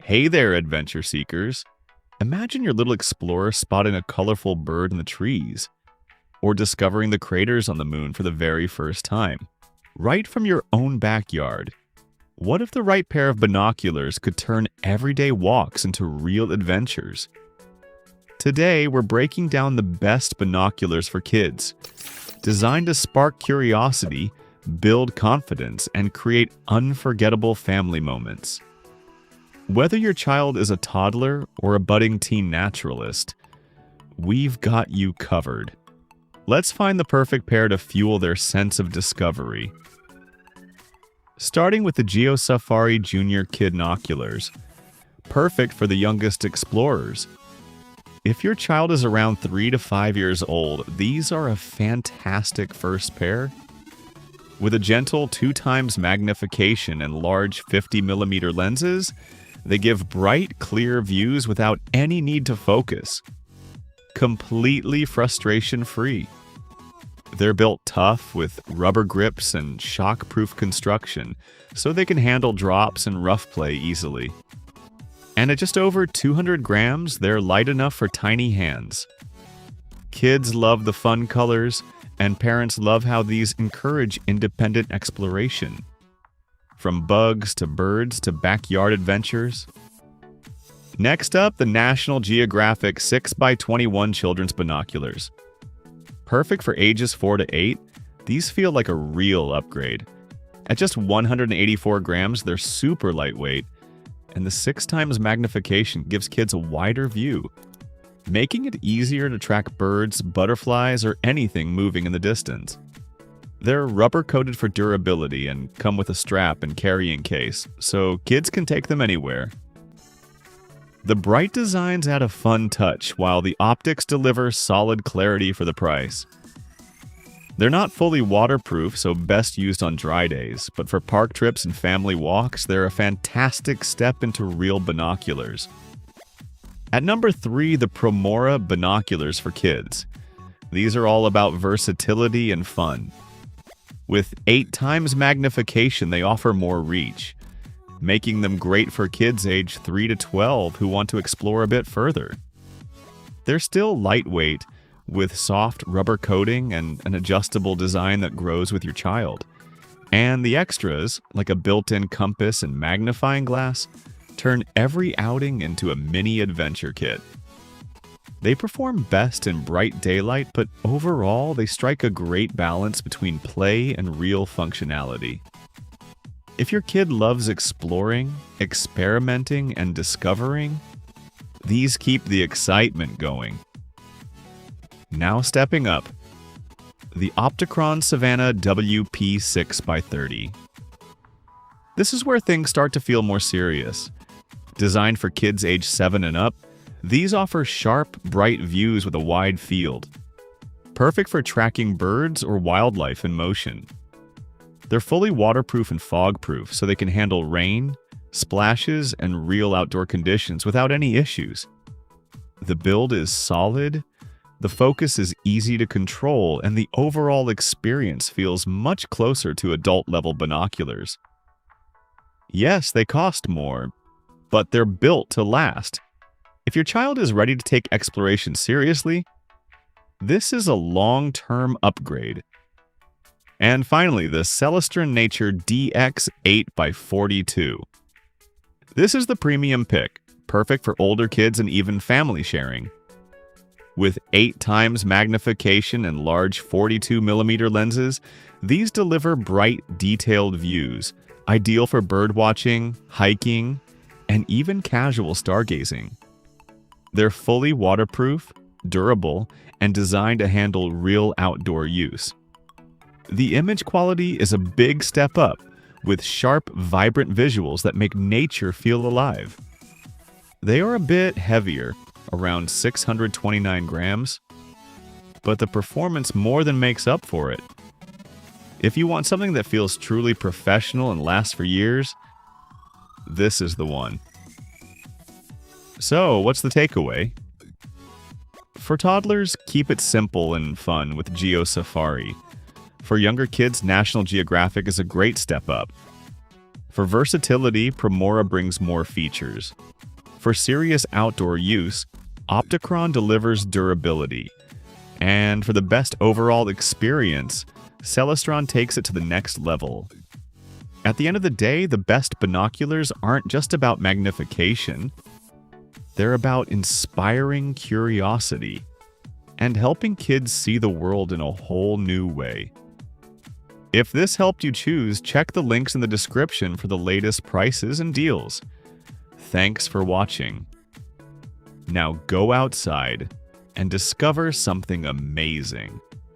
Hey there, adventure seekers. Imagine your little explorer spotting a colorful bird in the trees, or discovering the craters on the moon for the very first time, right from your own backyard. What if the right pair of binoculars could turn everyday walks into real adventures? Today, we're breaking down the best binoculars for kids, designed to spark curiosity, build confidence, and create unforgettable family moments. Whether your child is a toddler or a budding teen naturalist, we've got you covered. Let's find the perfect pair to fuel their sense of discovery. Starting with the GeoSafari Jr Kidnoculars, perfect for the youngest explorers. If your child is around 3 to 5 years old, these are a fantastic first pair. With a gentle 2x magnification and large 50mm lenses, they give bright, clear views without any need to focus. Completely frustration-free. They're built tough with rubber grips and shock-proof construction, so they can handle drops and rough play easily. And at just over 200 grams, they're light enough for tiny hands. Kids love the fun colors, and parents love how these encourage independent exploration. From bugs to birds to backyard adventures. Next up, the National Geographic 6x21 Children's Binoculars. Perfect for ages 4 to 8, these feel like a real upgrade. At just 184 grams, they're super lightweight, and the 6x magnification gives kids a wider view, making it easier to track birds, butterflies, or anything moving in the distance. They're rubber-coated for durability and come with a strap and carrying case, so kids can take them anywhere. The bright designs add a fun touch, while the optics deliver solid clarity for the price. They're not fully waterproof, so best used on dry days, but for park trips and family walks, they're a fantastic step into real binoculars. At number 3, the Promora binoculars for kids. These are all about versatility and fun. With 8x magnification, they offer more reach, making them great for kids age 3 to 12 who want to explore a bit further. They're still lightweight, with soft rubber coating and an adjustable design that grows with your child. And the extras, like a built-in compass and magnifying glass, turn every outing into a mini adventure kit. They perform best in bright daylight, but overall, they strike a great balance between play and real functionality. If your kid loves exploring, experimenting, and discovering, these keep the excitement going. Now stepping up, the Opticron Savanna WP 6x30. This is where things start to feel more serious. Designed for kids age 7 and up, these offer sharp, bright views with a wide field. Perfect for tracking birds or wildlife in motion. They're fully waterproof and fog-proof, so they can handle rain, splashes, and real outdoor conditions without any issues. The build is solid, the focus is easy to control, and the overall experience feels much closer to adult-level binoculars. Yes, they cost more, but they're built to last. If your child is ready to take exploration seriously, this is a long-term upgrade. And finally, the Celestron Nature DX 8x42. This is the premium pick, perfect for older kids and even family sharing. With 8x magnification and large 42mm lenses, these deliver bright, detailed views, ideal for birdwatching, hiking, and even casual stargazing. They're fully waterproof, durable, and designed to handle real outdoor use. The image quality is a big step up, with sharp, vibrant visuals that make nature feel alive. They are a bit heavier, around 629 grams, but the performance more than makes up for it. If you want something that feels truly professional and lasts for years, this is the one. So, what's the takeaway? For toddlers, keep it simple and fun with GeoSafari. For younger kids, National Geographic is a great step up. For versatility, Promora brings more features. For serious outdoor use, Opticron delivers durability. And for the best overall experience, Celestron takes it to the next level. At the end of the day, the best binoculars aren't just about magnification. They're about inspiring curiosity and helping kids see the world in a whole new way. If this helped you choose, check the links in the description for the latest prices and deals. Thanks for watching. Now go outside and discover something amazing.